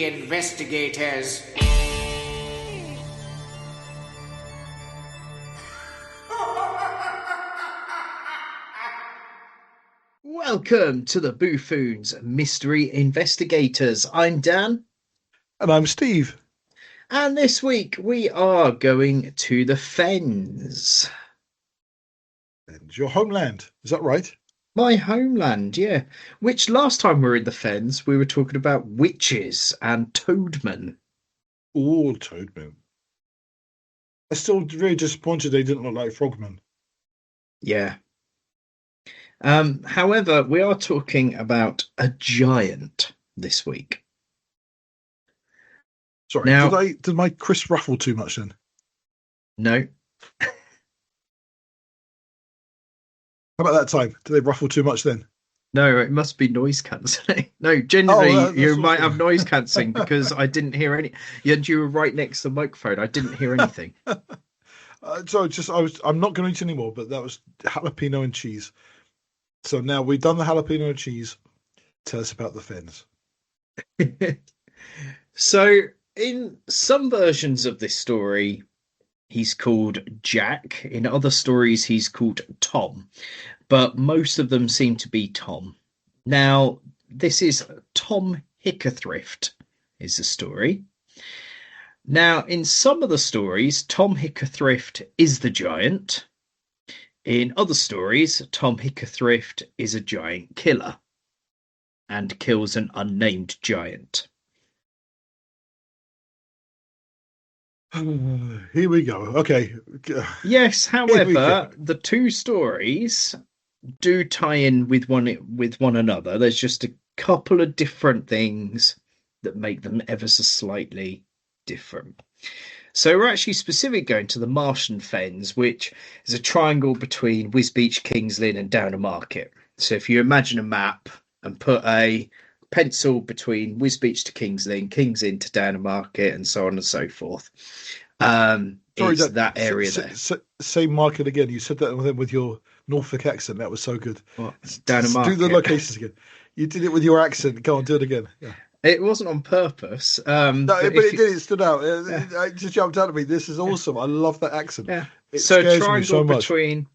investigators. Welcome to the Boo-Foons Mystery Investigators. I'm Dan. And I'm Steve. And this week we are going to the Fens. And your homeland, is that right? My homeland, yeah. Which last time we were in the Fens, we were talking about witches and toadmen. Oh, toadmen. I'm still very disappointed they didn't look like frogmen. Yeah. However, we are talking about a giant this week. Sorry, now, did my crisp ruffle too much then? No. How about that time? Did they ruffle too much then? No, it must be noise cancelling. No, generally you might have noise cancelling because I didn't hear any. And you were right next to the microphone. I didn't hear anything. I'm not going to eat anymore, but that was jalapeno and cheese. So now we've done the jalapeno and cheese. Tell us about the Fens. So in some versions of this story, he's called Jack. In other stories, he's called Tom. But most of them seem to be Tom. Now, this is Tom Hickathrift is the story. Now, in some of the stories, Tom Hickathrift is the giant. In other stories, Tom Hickathrift is a giant killer and kills an unnamed giant. Here we go. Okay. Yes, however, the two stories do tie in with one another. There's just a couple of different things that make them ever so slightly different. So we're actually specifically going to the Martian Fens, which is a triangle between Wisbech, King's Lynn and Downham Market. So if you imagine a map and put a pencil between Wisbech to King's Lynn, King's Lynn to Downham Market, and so on and so forth. Sorry, it's that area there. Say market again. You said that with your Norfolk accent. That was so good. Downham Market. Do the locations again. You did it with your accent. Go on, do it again. Yeah. It wasn't on purpose. No, but it did. It stood out. It just jumped out at me. This is awesome. I love that accent. Yeah. It so scares triangle me so much. Between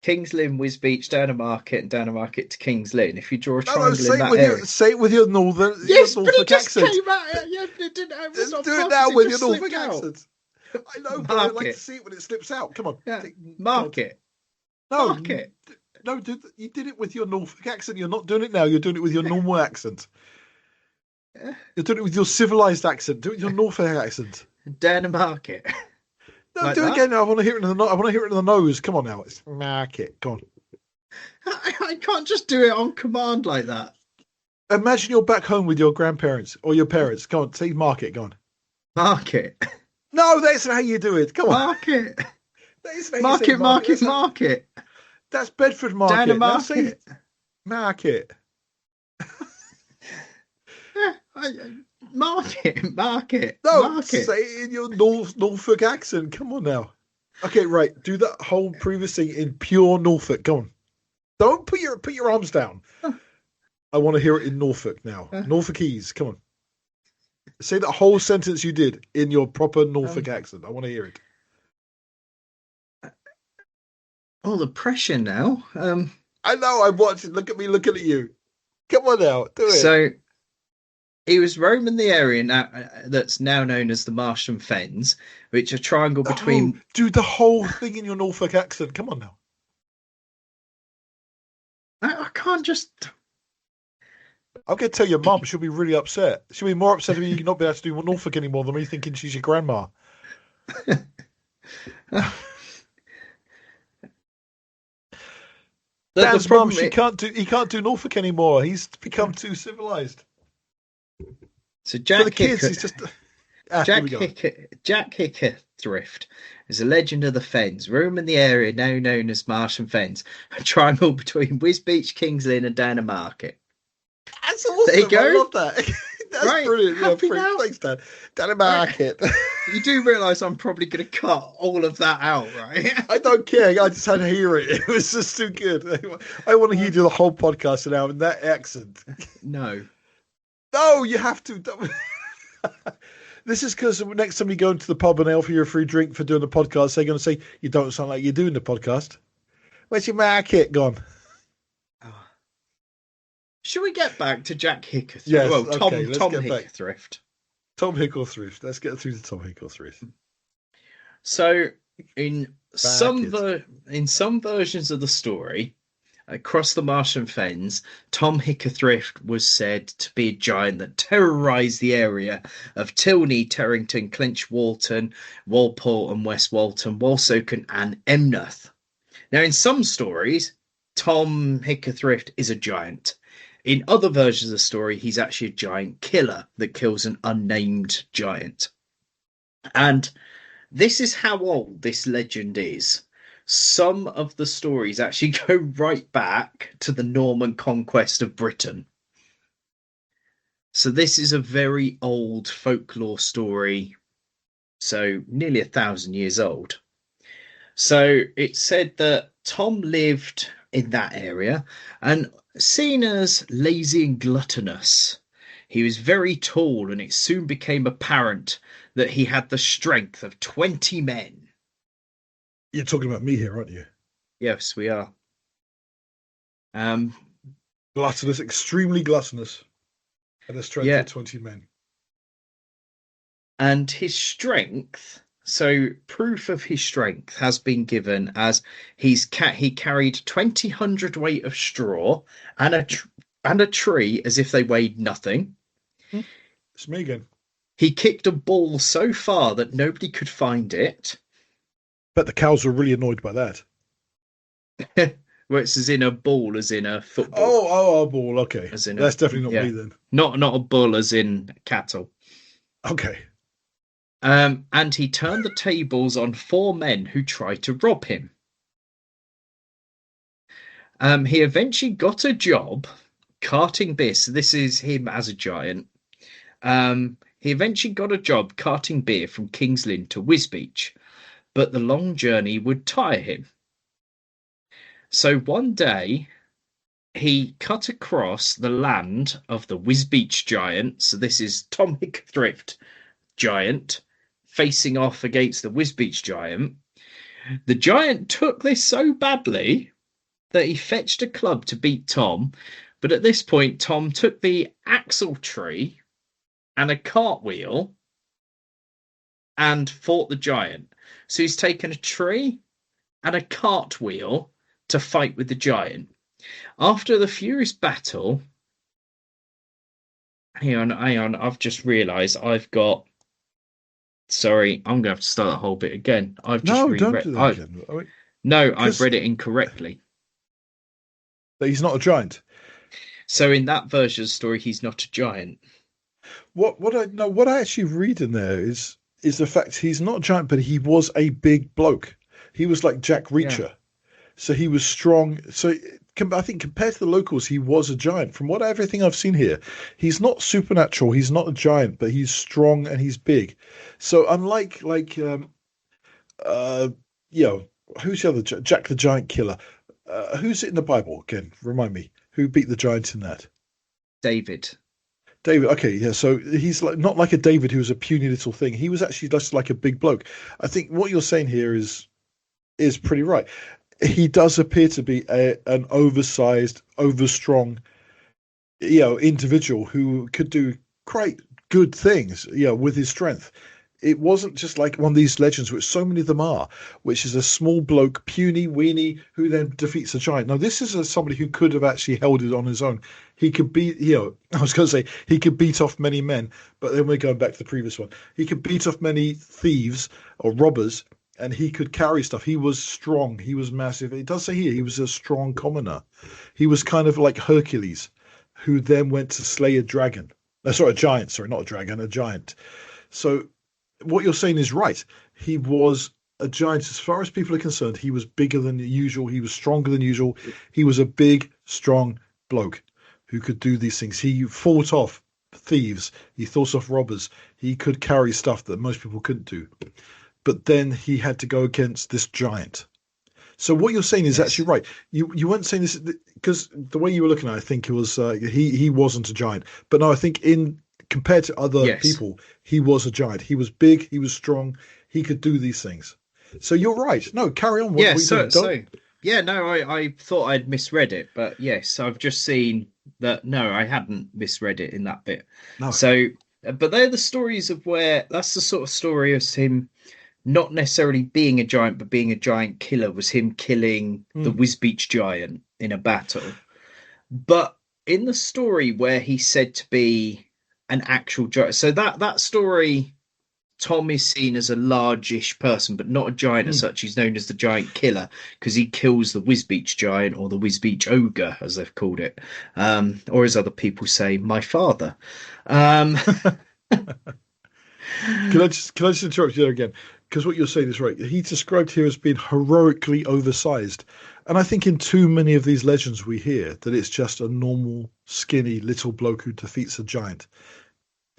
King's Lynn, Wisbech, Downham Market, and Downham Market to King's Lynn. If you draw a triangle in that area, say it with your northern. Yes, your but it just accent. came out. Yeah, it didn't. It was Just on do purpose, it now with your just Norfolk slipped out. accent. I know, but I like to see it when it slips out. Come on. Yeah. Market. No, Market. No, you did it with your Norfolk accent. You're not doing it now. You're doing it with your normal accent. You're doing it with your civilized accent. Do it with your Norfolk accent. Downham Market. No, Like do it that? again. I want to hear it in the. I want to hear it in the nose. Come on now. It's market. Go on. I can't just do it on command like that. Imagine you're back home with your grandparents or your parents. Go on, say market. Go on. Market. No, that's how you do it. Come on. Market. That's how you say Market. That's Bedford Market. Downham Now say Market. it. Market. Market. No, Market. say it in your Norfolk accent. Come on now. Okay, right. Do that whole previous thing in pure Norfolk. Go on. Don't put your arms down. I want to hear it in Norfolk now. Norfolkese. Come on. Say that whole sentence you did in your proper Norfolk accent. I want to hear it. Oh, the pressure now. I know. I'm watching. Look at me looking at you. Come on now. Do it. So he was roaming the area now, that's now known as the Martian Fens, which are a triangle between. Do the whole thing in your Norfolk accent. Come on now. I can't just. I'm going to tell your mum. She'll be really upset. She'll be more upset if you not be able to do Norfolk anymore than me thinking she's your grandma. Dan's mum, he can't do Norfolk anymore. He's become too civilized. So Jack For the kids, he's just Jack Hickathrift is a legend of the Fens, roaming the area now known as Martian Fens, a triangle between Wisbech, King's Lynn, and Downham Market. That's awesome. There you go. I love that. That's right. brilliant. Happy Yeah, now? thanks, Dan. Downham Market. You do realise I'm probably going to cut all of that out, right? I don't care. I just had to hear it. It was just too good. I want to hear you do the whole podcast now in that accent. No. No, you have to. This is because next time you go into the pub and they offer you a free drink for doing the podcast, they're going to say, you don't sound like you're doing the podcast. Where's your market gone? Oh. Should we get back to Jack Hickathrift? Yes, Well, okay, let's Tom get back. Hickathrift. Tom Hickathrift. Let's get through to Tom Hickathrift. So, in some versions of the story, across the marsh and fens, Tom Hickathrift was said to be a giant that terrorised the area of Tilney, Terrington, Clinch, Walton, Walpole, and West Walton, Walsoken, and Emneth. Now, in some stories, Tom Hickathrift is a giant. In other versions of the story, he's actually a giant killer that kills an unnamed giant. And this is how old this legend is. Some of the stories actually go right back to the Norman conquest of Britain. So this is a very old folklore story, so nearly 1,000 years old. So it's said that Tom lived in that area and seen as lazy and gluttonous. He was very tall, and it soon became apparent that he had the strength of 20 men. You're talking about me here, aren't you? Yes, we are. Gluttonous, extremely gluttonous, and a strength of 20 men. And his strength, so proof of his strength has been given as he carried 20 hundredweight of straw and a tree as if they weighed nothing. It's me again. He kicked a ball so far that nobody could find it. Bet the cows were really annoyed by that. Well, it's as in a ball, as in a football. Oh, a ball. Okay, that's definitely not me then. Not a bull, as in cattle. Okay. And he turned the tables on 4 men who tried to rob him. He eventually got a job carting beer. So this is him as a giant. He eventually got a job carting beer from King's Lynn to Wisbech, but the long journey would tire him. So one day, he cut across the land of the Wisbech giant. So this is Tom Hickathrift giant facing off against the Wisbech giant. The giant took this so badly that he fetched a club to beat Tom. But at this point, Tom took the axle tree and a cartwheel and fought the giant. So he's taken a tree and a cartwheel to fight with the giant. After the furious battle, hang on, I've just realised I've got. Sorry, I'm going to have to start that whole bit again. I've just don't do that again. No, I've read it incorrectly. But he's not a giant. So in that version of the story, he's not a giant. What I actually read in there is the fact he's not a giant, but he was a big bloke. He was like Jack Reacher. Yeah. So he was strong. So I think compared to the locals, he was a giant. From everything I've seen here, he's not supernatural. He's not a giant, but he's strong and he's big. So unlike who's the other Jack the Giant Killer? Who's it in the Bible again? Remind me. Who beat the giant in that? David. Okay, yeah. So he's not like a David who was a puny little thing. He was actually just like a big bloke. I think what you're saying here is pretty right. He does appear to be an oversized, overstrong, individual who could do quite good things, with his strength. It wasn't just like one of these legends, which so many of them are, which is a small bloke, puny, weeny, who then defeats a giant. Now, this is somebody who could have actually held it on his own. He could beat, I was going to say, he could beat off many men, but then we're going back to the previous one. He could beat off many thieves or robbers, and he could carry stuff. He was strong. He was massive. It does say here he was a strong commoner. He was kind of like Hercules, who then went to slay a dragon. A giant. Sorry, not a dragon, a giant. So what you're saying is right. He was a giant. As far as people are concerned, he was bigger than usual. He was stronger than usual. He was a big, strong bloke who could do these things. He fought off thieves. He fought off robbers. He could carry stuff that most people couldn't do. But then he had to go against this giant. So what you're saying is actually right. You weren't saying this because the way you were looking at it, I think it was he wasn't a giant. But no, I think in compared to other Yes. people, he was a giant. He was big. He was strong. He could do these things. So you're right. No, carry on. What Yeah, were you doing? Don't. yeah, no, I thought I'd misread it, but yes, I've just seen that no, I hadn't misread it in that bit. No. So, but they're the stories of where that's the sort of story of him not necessarily being a giant, but being a giant killer was him killing the Mm. Wisbech giant in a battle. But in the story where he's said to be an actual giant, so that story Tom is seen as a largish person, but not a giant as Mm. such. He's known as the giant killer because he kills the Wisbech giant or the Wisbech ogre, as they've called it, or as other people say, my father. Um, Can I just interrupt you there again? Because what you're saying is right. He's described here as being heroically oversized, and I think in too many of these legends we hear that it's just a normal, skinny little bloke who defeats a giant.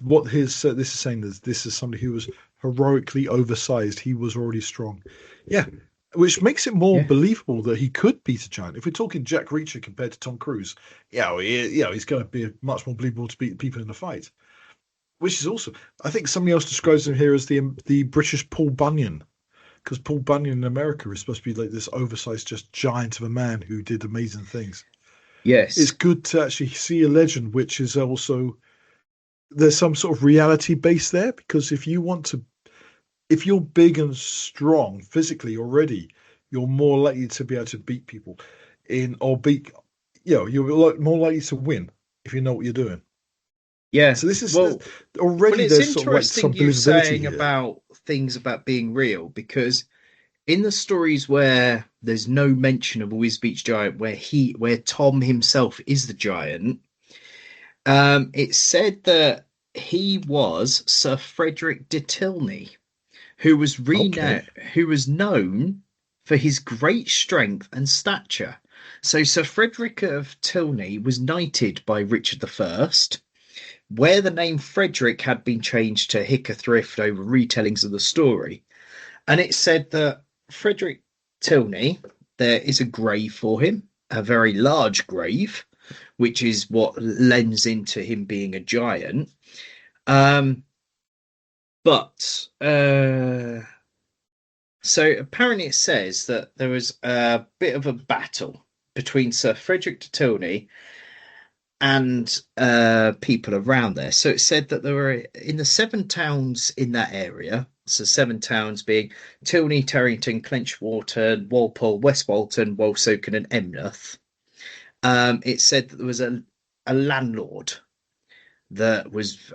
What his this is saying is this is somebody who was heroically oversized. He was already strong. Yeah, which makes it more yeah, believable that he could beat a giant. If we're talking Jack Reacher compared to Tom Cruise, he's going to be much more believable to beat people in a fight. Which is awesome. I think somebody else describes him here as the British Paul Bunyan, because Paul Bunyan in America is supposed to be like this oversized, just giant of a man who did amazing things. It's yes, good to actually see a legend which is also there's some sort of reality base there, because if you're big and strong physically already, you're more likely to be able to beat people in or beat, you're more likely to win if you know what you're doing. yeah. So this is Well, already it's there's sort of like interesting some you believability saying here. about things about being real because in the stories where there's no mention of a Wisbech giant, where Tom himself is the giant, it's said that he was Sir Frederick de Tilney, Okay. who was known for his great strength and stature. So Sir Frederick of Tilney was knighted by Richard I, where the name Frederick had been changed to Hickathrift over retellings of the story. And it said that Frederick Tilney, there is a grave for him, a very large grave, which is what lends into him being a giant. Um, but so apparently it says that there was a bit of a battle between Sir Frederick de Tilney and people around there. So it said that there were in the seven towns in that area. So seven towns being Tilney, Terrington, Clenchwarton, Walpole, West Walton, Woolsoken, and Emneth. It said that there was a landlord that was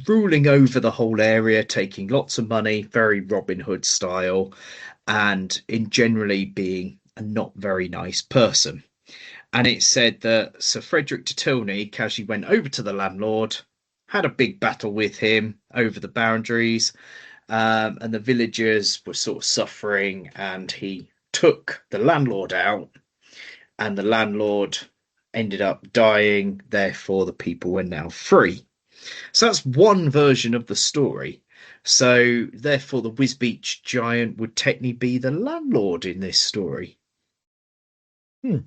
ruling over the whole area, taking lots of money, very Robin Hood style, and in generally being a not very nice person. And it said that Sir Frederick de Tilney casually went over to the landlord, had a big battle with him over the boundaries, and the villagers were sort of suffering, and he took the landlord out, and the landlord ended up dying. Therefore, the people were now free. So that's one version of the story. So, therefore, the Wisbech giant would technically be the landlord in this story. Hmm.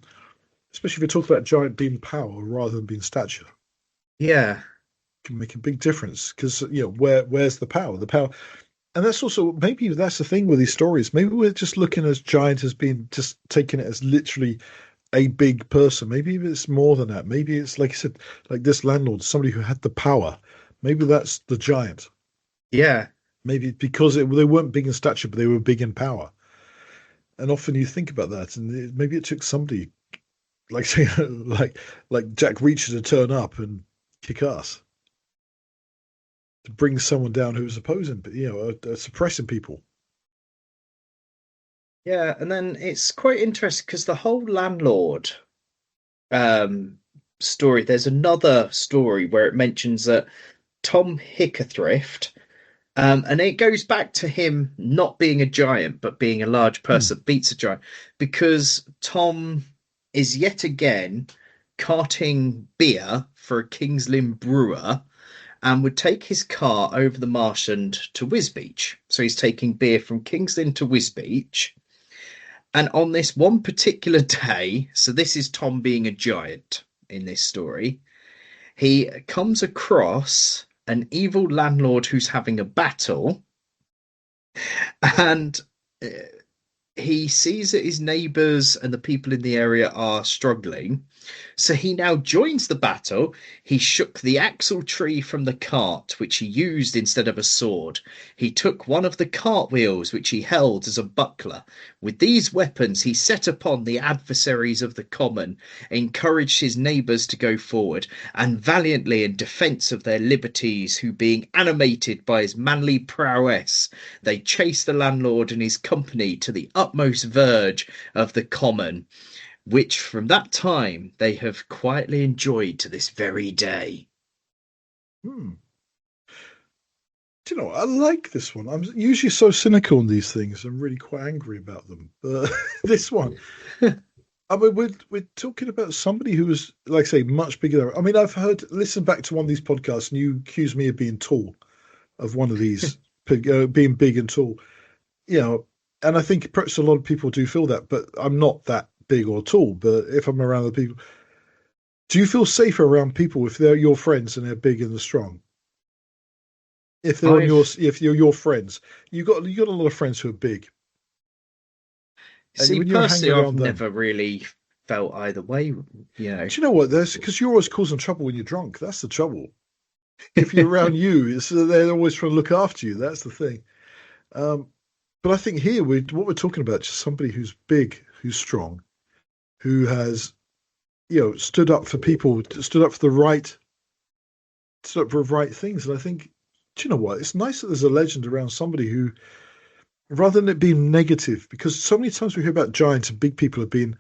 Especially if you talk about giant being power rather than being stature, Yeah, can make a big difference. Because where's the power? The power, and that's also maybe that's the thing with these stories. Maybe we're just looking as giant as being just taking it as literally a big person. Maybe it's more than that. Maybe it's like you said, like this landlord, somebody who had the power. Maybe that's the giant. yeah, Maybe because they weren't big in stature, but they were big in power. And often you think about that, and maybe it took somebody like say like Jack Reacher to turn up and kick ass to bring someone down who was opposing, suppressing people. yeah. And then it's quite interesting because the whole landlord um, story, there's another story where it mentions that Tom Hickathrift, and it goes back to him not being a giant, but being a large Hmm. person that beats a giant, because Tom is yet again carting beer for a King's Lynn brewer and would take his car over the marshland to Wisbech. So he's taking beer from King's Lynn to Wisbech. And on this one particular day, so this is Tom being a giant in this story, he comes across an evil landlord who's having a battle, and uh, he sees that his neighbors and the people in the area are struggling. So he now joins the battle. He shook the axle tree from the cart, which he used instead of a sword. He took one of the cartwheels, which he held as a buckler. With these weapons, he set upon the adversaries of the common, encouraged his neighbours to go forward, and valiantly in defence of their liberties, who being animated by his manly prowess, they chased the landlord and his company to the utmost verge of the common, which from that time they have quietly enjoyed to this very day. Hmm. Do you know, I like this one. I'm usually so cynical on these things. I'm really quite angry about them. But this one, I mean, we're talking about somebody who was, like I say, much bigger. I mean, I've listen back to one of these podcasts, and you accuse me of being tall, of one of these, being big and tall. You know, and I think perhaps a lot of people do feel that, but I'm not that big or tall. But if I'm around the people, do you feel safer around people if they're your friends and they're big and they're strong? If they're on your, I've if you're your friends, you got a lot of friends who are big, and See, when you're hanging personally, I've around them, never really felt either way, you know. do you know what? There's because you're always causing trouble when you're drunk. That's the trouble. If you're around you, they're always trying to look after you. That's the thing. Um, but I think here what we're talking about, just somebody who's big, who's strong, who has stood up for people, stood up for the right, stood up for the right things. And I think, do you know what? It's nice that there's a legend around somebody who, rather than it being negative, because so many times we hear about giants and big people have been,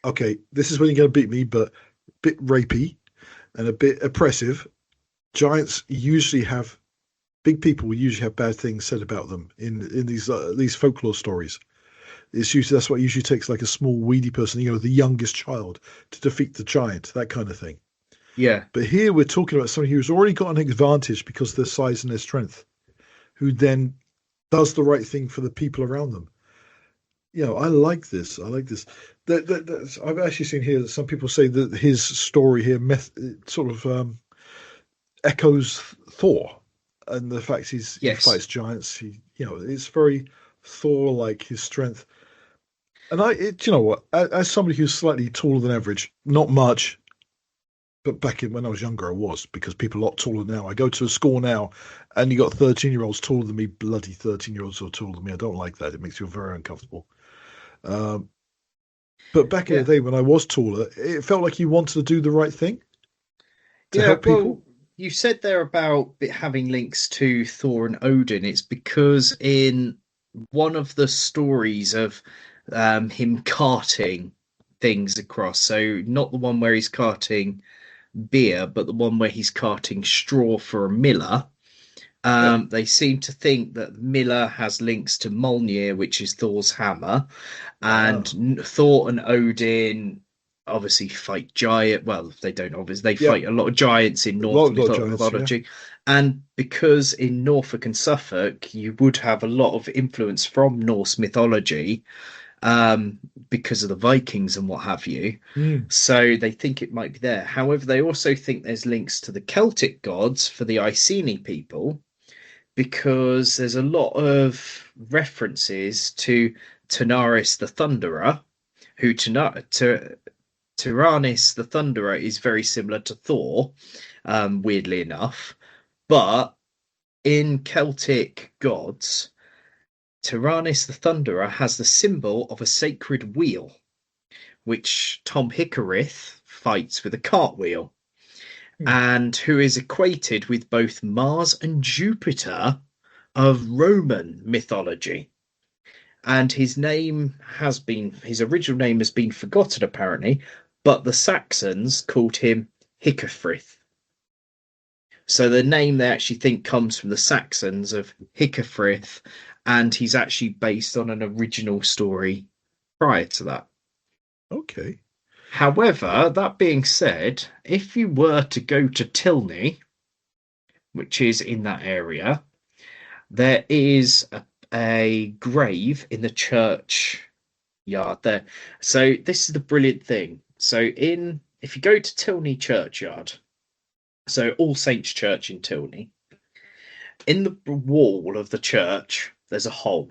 okay, this is when you're going to beat me, but a bit rapey and a bit oppressive. Giants usually have big people usually have bad things said about them in these folklore stories. It's usually that's what it usually takes, like a small weedy person, the youngest child, to defeat the giant, that kind of thing. Yeah, But here we're talking about somebody who's already got an advantage because of their size and their strength, who then does the right thing for the people around them. I like this. I like this. I've actually seen here that some people say that his story here sort of echoes Thor, and the fact he yes. fights giants. It's very Thor-like, his strength. And you know what? As somebody who's slightly taller than average, not much, but back when I was younger, I was, because people are a lot taller now. I go to a school now, and you got 13-year-olds taller than me. Bloody 13-year-olds are taller than me. I don't like that. It makes you very uncomfortable. Um, but back in the Yeah. day when I was taller, it felt like you wanted to do the right thing to Yeah, help well, people. you said there about it having links to Thor and Odin. It's because in one of the stories of him carting things across, so not the one where he's carting beer, but the one where he's carting straw for a miller. Yeah. They seem to think that Miller has links to Mjolnir, which is Thor's hammer, and Ah. Thor and Odin obviously fight giant. Well, they don't obviously. They Yeah. fight a lot of giants in A Norse lot of giants. Yeah. mythology, and because in Norfolk and Suffolk you would have a lot of influence from Norse mythology, um, because of the Vikings and what have you. Mm. So they think it might be there. However, they also think there's links to the Celtic gods for the Iceni people because there's a lot of references to Tanaris the Thunderer, who Tyrannus the Thunderer is very similar to Thor, weirdly enough. But in Celtic gods, Tyrannus the Thunderer has the symbol of a sacred wheel, which Tom Hickathrift fights with a cartwheel, Mm. and who is equated with both Mars and Jupiter of Roman mythology. And his original name has been forgotten apparently, but the Saxons called him Hickathrift. So the name they actually think comes from the Saxons of Hickathrift, and he's actually based on an original story prior to that. Okay. However, that being said, if you were to go to Tilney, which is in that area, there is a grave in the church yard there. So this is the brilliant thing. So in if you go to Tilney churchyard, so All Saints Church in Tilney, In the wall of the church, there's a hole,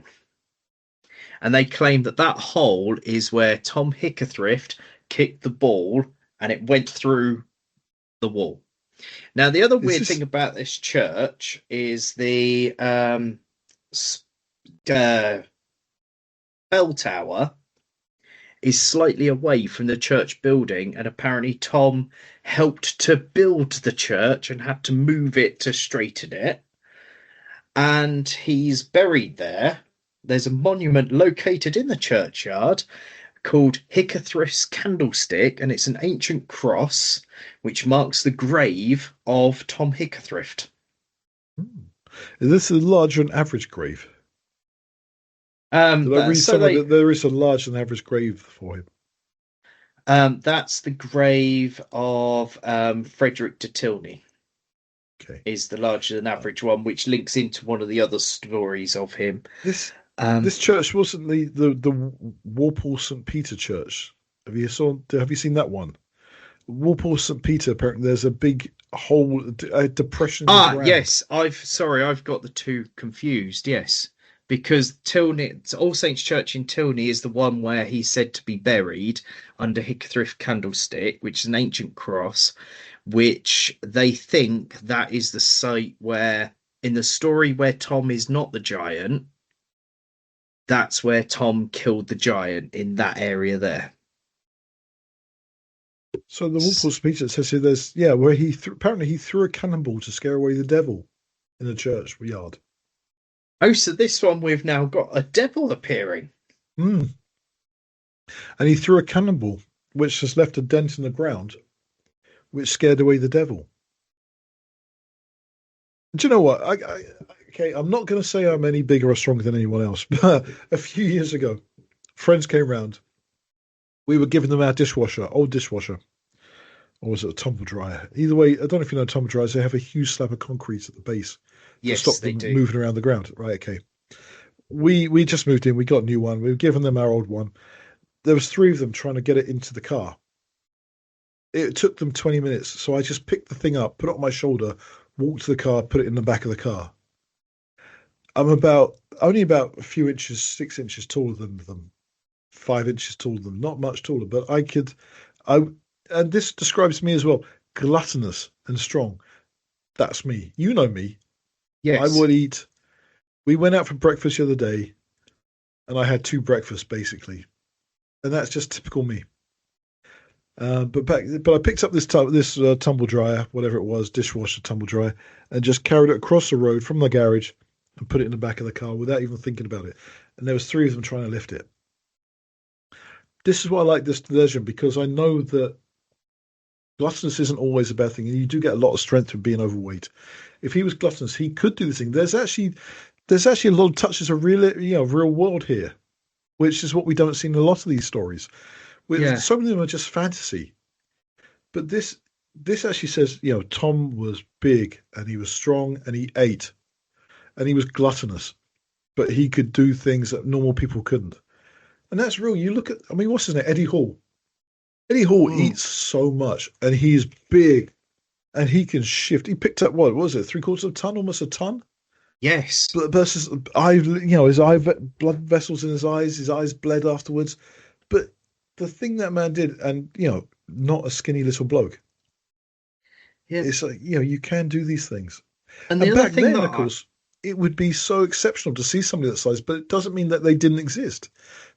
and they claim that that hole is where Tom Hickathrift kicked the ball, and it went through the wall. Now, the other Is weird thing this about this church is the uh, bell tower is slightly away from the church building, and apparently Tom helped to build the church and had to move it to straighten it. And he's buried there. There's a monument located in the churchyard called Hickathrift's Candlestick, and it's an ancient cross which marks the grave of Tom Hickathrift. is this a larger than average grave? Did I read So somewhere they that there is a larger than average grave for him? that's the grave of Frederick de Tilney. Okay. Is the larger than average one, which links into one of the other stories of him. This Um, this church wasn't the Walpole St Peter Church. Have you seen that one? Walpole St Peter. Apparently, there's a big hole, a depression in the ground. yes, I've got the two confused. Yes, because Tilney, All Saints Church in Tilney is the one where he's said to be buried under Hickathrift Candlestick, which is an ancient cross, which they think that is the site where, in the story where Tom is not the giant, that's where Tom killed the giant in that area there. So the Walpole St Peter says here, there's where apparently he threw a cannonball to scare away the devil in the church yard. Oh, so this one we've now got a devil appearing. Mm. And he threw a cannonball, which has left a dent in the ground, which scared away the devil. Do you know what? Okay, I'm not going to say I'm any bigger or stronger than anyone else, but a few years ago, friends came round. We were giving them our old dishwasher, or was it a tumble dryer? Either way, I don't know if you know tumble dryers. They have a huge slab of concrete at the base to stop They them do. moving around the ground. Right? Okay. We just moved in. We got a new one. We were giving them our old one. There was three of them trying to get it into the car. It took them 20 minutes, so I just picked the thing up, put it on my shoulder, walked to the car, put it in the back of the car. I'm only about a few inches, 6 inches taller than them, 5 inches taller than them, not much taller, but and this describes me as well, gluttonous and strong. That's me. You know me. I Yes. would eat. We went out for breakfast the other day, and I had two breakfasts basically, and that's just typical me. But I picked up this tumble dryer, whatever it was, dishwasher tumble dryer, and just carried it across the road from the garage and put it in the back of the car without even thinking about it. And there was three of them trying to lift it. This is why I like this legend, because I know that gluttonous isn't always a bad thing, and you do get a lot of strength from being overweight. If he was gluttonous, he could do this thing. There's actually a lot of touches of real world here, which is what we don't see in a lot of these stories. Yeah. Some of them are just fantasy, but this actually says, Tom was big and he was strong and he ate and he was gluttonous, but he could do things that normal people couldn't. And that's real. You look at, I mean, what's his name? Eddie Hall. Eddie Hall eats so much and he's big and he can shift. He picked up, what was it, 3/4 of a ton, almost a ton? Yes. But versus his blood vessels in his eyes bled afterwards. But the thing that man did, and not a skinny little bloke. Yeah. It's like, you can do these things. And the And other back thing then, that of course, it would be so exceptional to see somebody that size, but it doesn't mean that they didn't exist.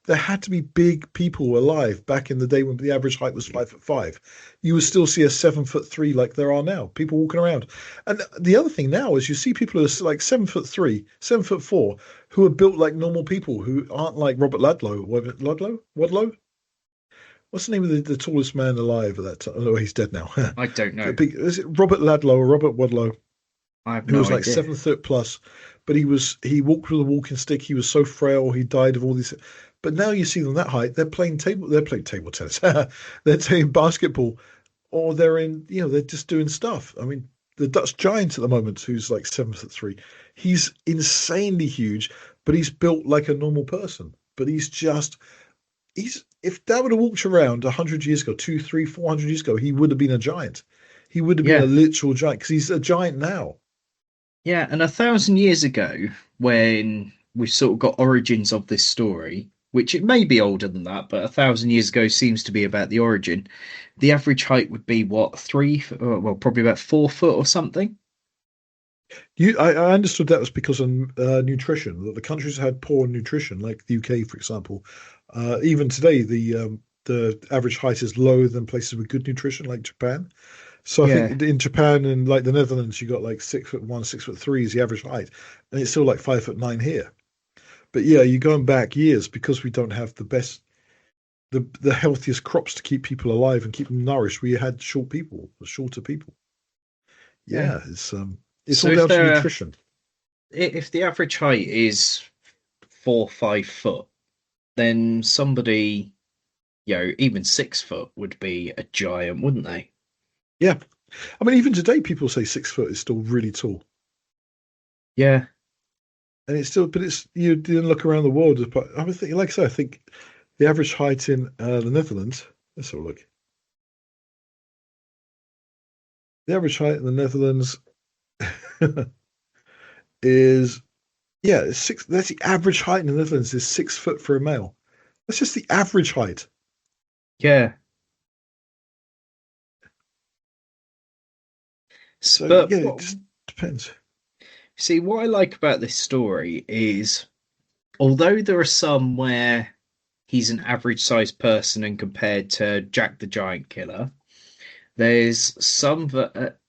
There had to be big people alive back in the day when the average height was 5'5". You would still see a 7'3" like there are now, people walking around. And the other thing now is you see people who are like 7'3", 7'4", who are built like normal people, who aren't like Robert Ludlow. Wadlow? What's the name of the tallest man alive at that time? Oh, he's dead now. I don't know. Is it Robert Ludlow or Robert Wadlow? I have Who no was like idea. 7 foot plus, but he walked with a walking stick. He was so frail. He died of all these. But now you see them that height. They're playing table tennis. They're playing basketball, or they're just doing stuff. I mean, the Dutch giant at the moment, who's like 7'3", he's insanely huge, but he's built like a normal person. But if that would have walked around 100 years ago, 200, 300, 400 years ago, he would have been a giant. He would have been a Yeah. literal giant because he's a giant now. Yeah, and 1,000 years ago, when we've sort of got origins of this story, which it may be older than that, but 1,000 years ago seems to be about the origin. The average height would be what, well, probably about 4 foot or something. I understood that was because of nutrition, that the countries had poor nutrition, like the UK, for example. Even today, the average height is lower than places with good nutrition, like Japan. So I Yeah, think in Japan and like the Netherlands, you got like 6'1", 6'3" is the average height, and it's still like 5'9" here. But yeah, you're going back years because we don't have the best, the healthiest crops to keep people alive and keep them nourished. We had shorter people. yeah. Yeah, it's So all down to nutrition. if the average height is 4, 5 foot, then somebody, even 6 foot would be a giant, wouldn't they? Yeah, I mean, even today, people say 6 foot is still really tall, Yeah, and it's still. But it's you didn't look around the world. But I was thinking, like I said, I think the average height in the Netherlands. Let's have a look. The average height in the Netherlands is it's six. That's the average height in the Netherlands is 6 foot for a male. That's just the average height. yeah. So But yeah, it just depends. see, what I like about this story is, although there are some where he's an average sized person and compared to Jack the Giant Killer, there's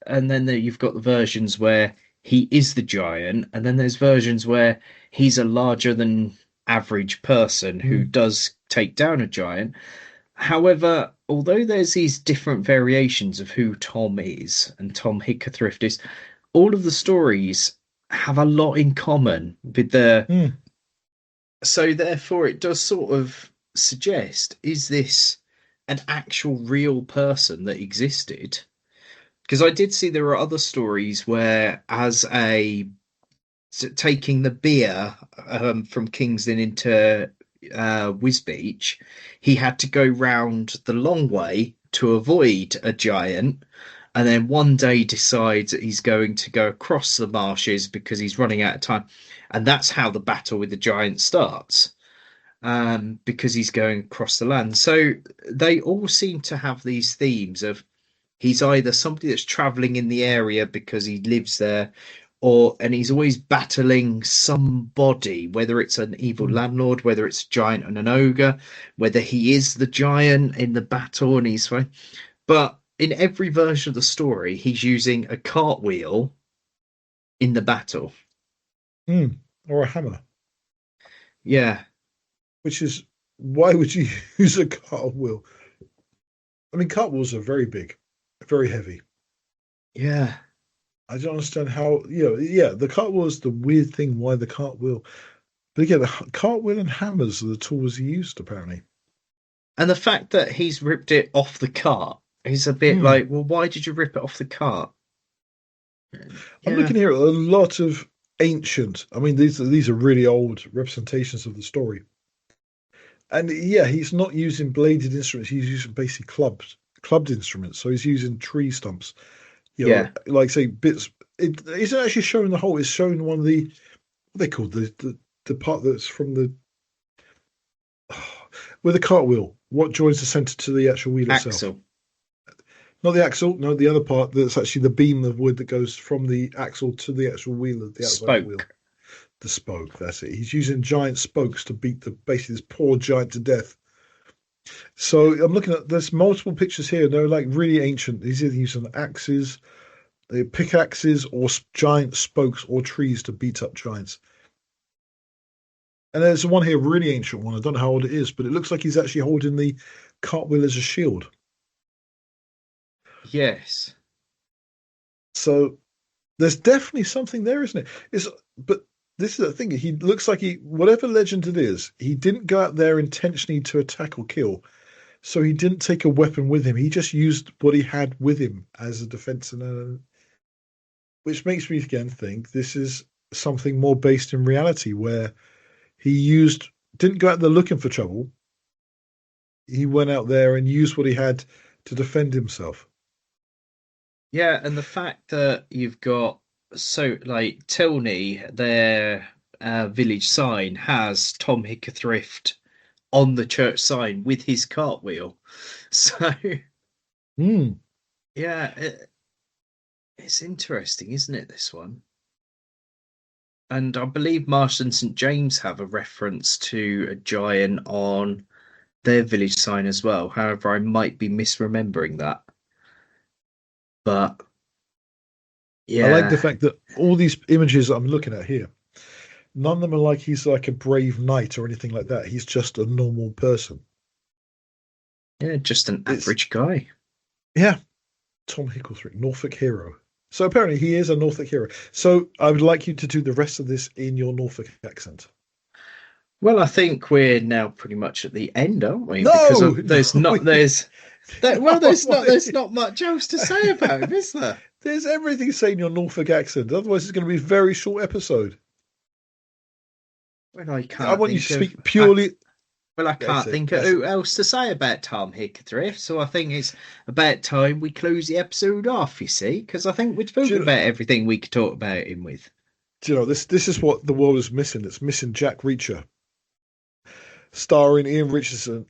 and then you've got the versions where he is the giant, and then there's versions where he's a larger than average person who Mm, does take down a giant. However, although there's these different variations of who Tom is and Tom Hickathrift is, all of the stories have a lot in common with the. mm, So therefore, it does sort of suggest, is this an actual real person that existed? Because I did see there are other stories where, as taking the beer from Kingston into Wisbech, he had to go round the long way to avoid a giant, and then one day decides that he's going to go across the marshes because he's running out of time, and that's how the battle with the giant starts. Because he's going across the land. So they all seem to have these themes of he's either somebody that's traveling in the area because he lives there, and he's always battling somebody, whether it's an evil mm, landlord, whether it's a giant and an ogre, whether he is the giant in the battle and he's fine. But in every version of the story, he's using a cartwheel in the battle. mm. Or a hammer, Yeah, which is why would you use a cartwheel? I mean, cartwheels are very big, very heavy. yeah, I don't understand how, yeah, the cartwheel is the weird thing. Why the cartwheel? But again, the cartwheel and hammers are the tools he used, apparently. and the fact that he's ripped it off the cart is a bit Hmm. like, well, why did you rip it off the cart? I'm Yeah, looking here at a lot of ancient. I mean, these are really old representations of the story. And yeah, he's not using bladed instruments. He's using basically clubbed instruments. So he's using tree stumps. yeah, Like say bits. It isn't actually showing the whole. It's showing one of the what they call the part that's from the with the cartwheel. What joins the center to the actual wheel itself? Axel, Not the axle. No, the other part that's actually the beam of wood that goes from the axle to the actual wheel of the outside of the wheel. spoke. The spoke. That's it. He's using giant spokes to beat basically this poor giant to death. So I'm looking at there's multiple pictures here. They're like really ancient. He's either using axes, pickaxes, or giant spokes or trees to beat up giants. And there's one here, really ancient one. I don't know how old it is, but it looks like he's actually holding the cartwheel as a shield. Yes. So there's definitely something there, isn't it? But this is the thing. He looks like whatever legend it is, he didn't go out there intentionally to attack or kill. So he didn't take a weapon with him. He just used what he had with him as a defense, which makes me again think this is something more based in reality, where he didn't go out there looking for trouble. He went out there and used what he had to defend himself. Yeah, and the fact that you've got so like Tilney, their village sign has Tom Hickathrift on the church sign with his cartwheel. So Hmm. yeah, it's interesting, isn't it? This one, and I believe Marsh and St James have a reference to a giant on their village sign as well. However, I might be misremembering that. But I like the yeah, fact that all these images that I'm looking at here, none of them are like he's like a brave knight or anything like that. He's just a normal person. yeah, just an It's average guy. yeah, Tom Hickathrift, Norfolk hero. So apparently he is a Norfolk hero. So I would like you to do the rest of this in your Norfolk accent. Well, I think we're now pretty much at the end, aren't we? Because No, of, no, there's not there's there, well, no, I want to there's hear. not much else to say about him, is there? There's everything saying your Norfolk accent. Otherwise, it's going to be a very short episode. Well, I I can't want you to think of speak purely. I That's can't it. think of That's who it. else to say about Tom Hickathrift. So I think it's about time we close the episode off. You see, because I think we've Do spoken you know, about everything we could talk about him with. do you know this? This is what the world is missing. It's missing Jack Reacher, starring Ian Richardson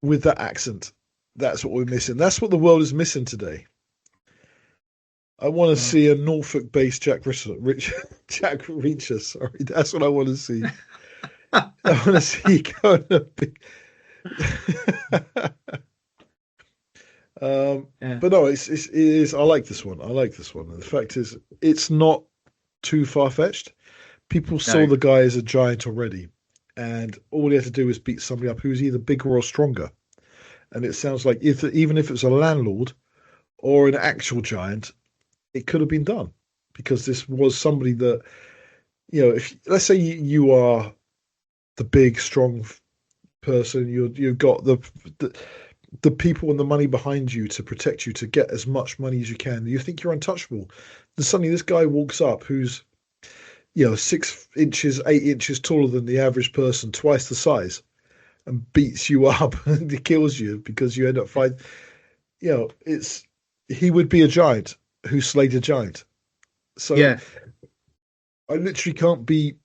with that accent. That's what we're missing. That's what the world is missing today. I want to Well, see a Norfolk-based Jack Reacher. Jack Reacher. Sorry, that's what I want to see. I want to see going to be. um, yeah, but no, it is. I like this one. I like this one. And the fact is, it's not too far-fetched. People saw no, the guy as a giant already, and all he had to do was beat somebody up who's either bigger or stronger. And it sounds like if even if it's a landlord or an actual giant, it could have been done because this was somebody that if let's say you are the big strong person, you've got the the people and the money behind you to protect you to get as much money as you can. You think you're untouchable. Then suddenly this guy walks up who's 6 inches, 8 inches taller than the average person, twice the size, and beats you up and he kills you because you end up fighting. It's he would be a giant who slayed a giant. So yeah, I literally can't be.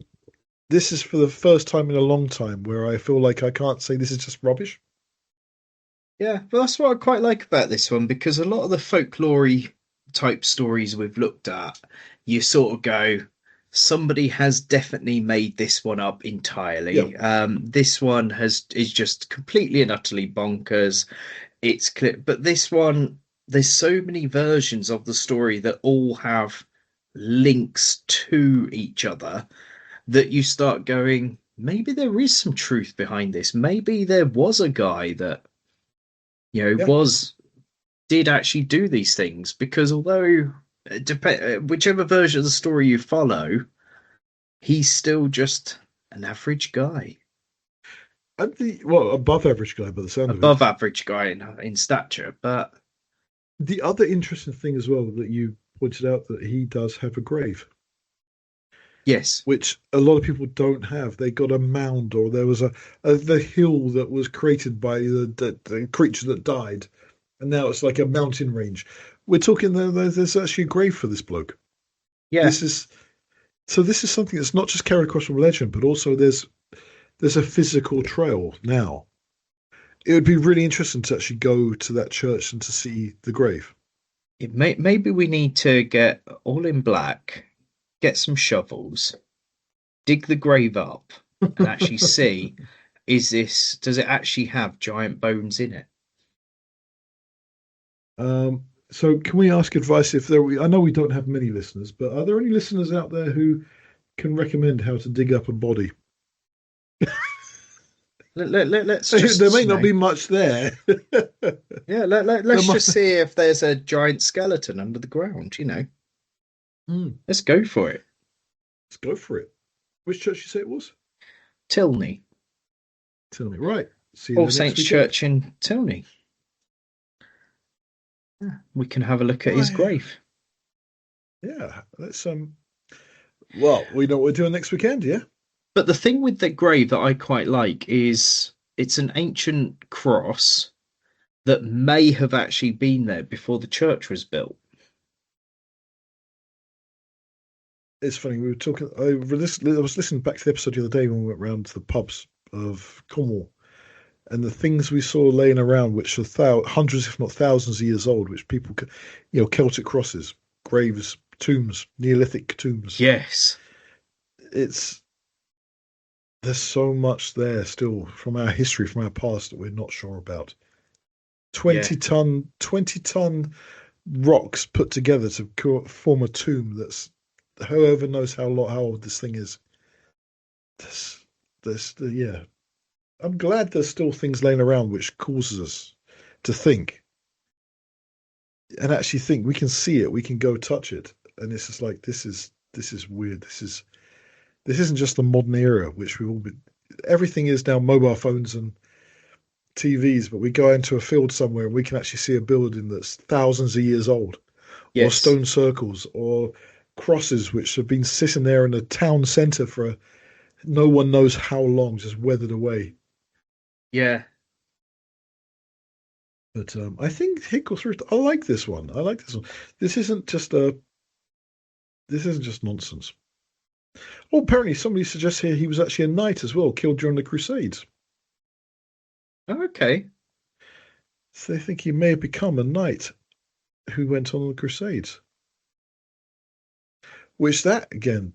This is for the first time in a long time where I feel like I can't say this is just rubbish. yeah. But that's what I quite like about this one because a lot of the folklore type stories we've looked at, you sort of go, somebody has definitely made this one up Yeah, entirely. This one is just completely and utterly bonkers. It's clear, but this one, there's so many versions of the story that all have links to each other that you start going, maybe there is some truth behind this. Maybe there was a guy that, yeah. was did actually do these things because although whichever version of the story you follow, he's still just an average guy, And the well, above average guy by the sound of it. above average guy in stature. But The other interesting thing as well that you pointed out that he does have a grave, yes, which a lot of people don't have. They got a mound, or there was a the hill that was created by the creature that died, and now it's like a mountain range. We're talking there's actually a grave for this bloke. yeah, This is so this is something that's not just carried across from legend, but also there's a physical trail now. It would be really interesting to actually go to that church and to see the grave. maybe we need to get all in black, get some shovels, dig the grave up, and actually see, does it actually have giant bones in it? So can we ask advice if there? I know we don't have many listeners, but are there any listeners out there who can recommend how to dig up a body? Let's There just, may not be much there. yeah, There let's might. just see if there's a giant skeleton under the ground. Hmm, Let's go for it. let's go for it. Which church you say it was? Tilney, Tell me. Right. See you All there next Saints weekend. Church in Tilney. Yeah, we can have a look at his Right. grave. Yeah. Let's Well, we know what we're doing next weekend. Yeah. But the thing with the grave that I quite like is it's an ancient cross that may have actually been there before the church was built. it's funny. We were talking. I was listening back to the episode the other day when we went round to the pubs of Cornwall, and the things we saw laying around, which are hundreds, if not thousands, of years old, which people, Celtic crosses, graves, tombs, Neolithic tombs. Yes. It's There's so much there still from our history, from our past that we're not sure about. Yeah. 20 ton rocks put together to form a tomb. That's whoever knows how old this thing is. Yeah. I'm glad there's still things laying around which causes us to think and actually think we can see it, we can go touch it, and it's just like this is weird. This isn't just the modern era, which we've all been. Everything is now mobile phones and TVs, but we go into a field somewhere and we can actually see a building that's thousands of years old, or Yes. stone circles, or crosses which have been sitting there in a town centre for no one knows how long, just weathered away. Yeah. But I think Hickathrift. I like this one. I like this one. This isn't just a. This isn't just nonsense. Oh, apparently somebody suggests here he was actually a knight as well, killed during the Crusades. Okay. So they think he may have become a knight who went on the Crusades. Which that again,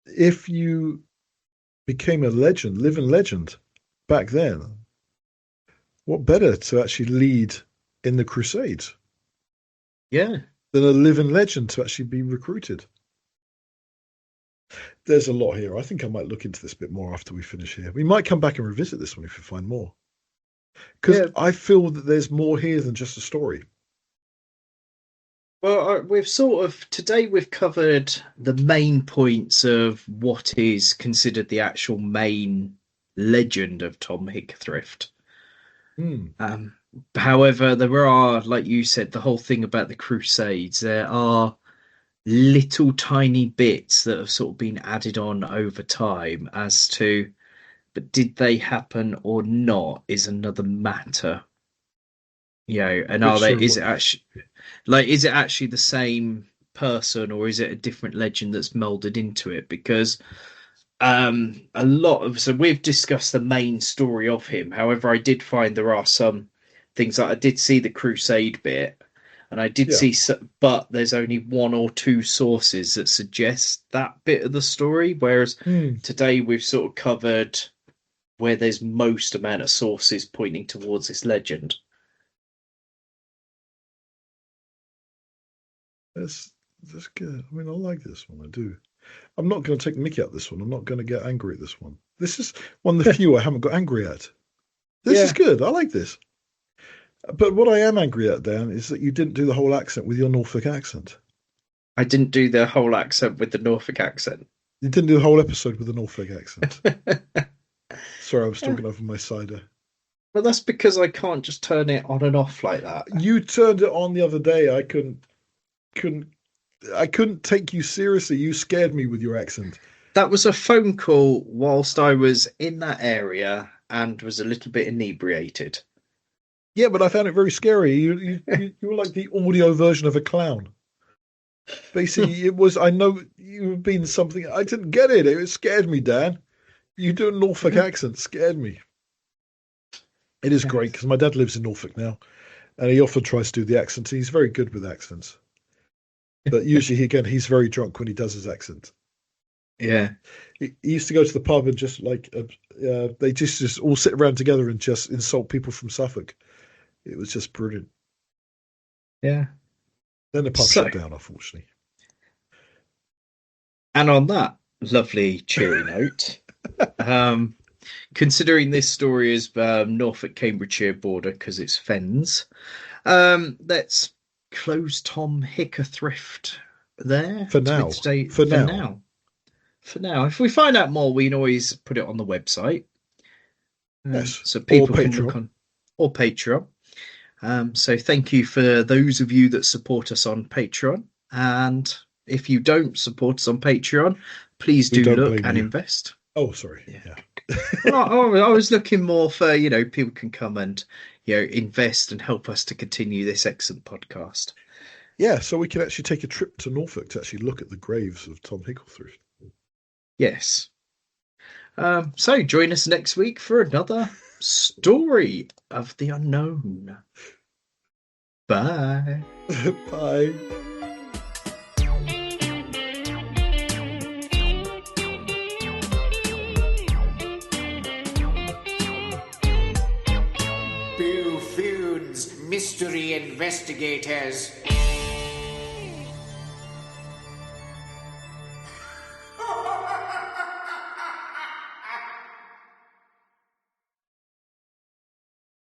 if you became a legend, living legend, back then, what better to actually lead in the Crusades Yeah. than a living legend to actually be recruited? There's a lot here. I think I might look into this a bit more after we finish here. We might come back and revisit this one if we find more. Because Yeah. I feel that there's more here than just a story. Well, we've sort of today we've covered the main points of what is considered the actual main legend of Tom Hickathrift. Hmm. Um, However, there are, like you said, the whole thing about the Crusades. There are little tiny bits that have sort of been added on over time as to, but did they happen or not is another matter. And are Which they? sort of Is what? it actually like? Is it actually the same person, or is it a different legend that's molded into it? Because a lot of so we've discussed the main story of him. However, I did find there are some things that I did see the Crusade bit, and I did Yeah. see, but there's only one or two sources that suggest that bit of the story. Whereas Hmm. today we've sort of covered where there's most amount of sources pointing towards this legend. That's good. I mean, I like this one. I do. I'm not going to take the mickey out this one. I'm not going to get angry at this one. This is one of the few I haven't got angry at. This is Yeah, good. I like this. But what I am angry at, Dan, is that you didn't do the whole accent with your Norfolk accent. I didn't do the whole accent with the Norfolk accent. You didn't do the whole episode with the Norfolk accent. Sorry, I was talking over my cider. Well, that's because I can't just turn it on and off like that. You turned it on the other day. Couldn't, I couldn't take you seriously. You scared me with your accent. That was a phone call whilst I was in that area and was a little bit inebriated. Yeah, but I found it very scary. You were like the audio version of a clown. Basically, it was. I know you've been something. I didn't get it. It scared me, Dan. You do a Norfolk accent scared me. It is great because my dad lives in Norfolk now, and he often tries to do the accent. He's very good with accents, but usually, he's very drunk when he does his accent. Yeah, He used to go to the pub and just like they just all sit around together and just insult people from Suffolk. It was just brilliant. yeah. Then the pub So, shut down, unfortunately. and on that lovely, cheery note, um, considering this story is Norfolk Cambridgeshire border because it's Fens, let's close Tom Hickathrift there For to now, today for for now, now. For now, if we find out more, we can always put it on the website, yes, so or people can look Patreon. on, or Patreon. So thank you for those of you that support us on Patreon. And if you don't support us on Patreon, please We do don't look blame and you. invest. Oh, sorry. Yeah. Yeah. Well, I was looking more for, people can come and, invest and help us to continue this excellent podcast. Yeah, so we can actually take a trip to Norfolk to actually look at the graves of Tom Hickathrift. Yes. So join us next week for another story of the unknown. Bye. Bye. Boo-Foons, mystery investigators.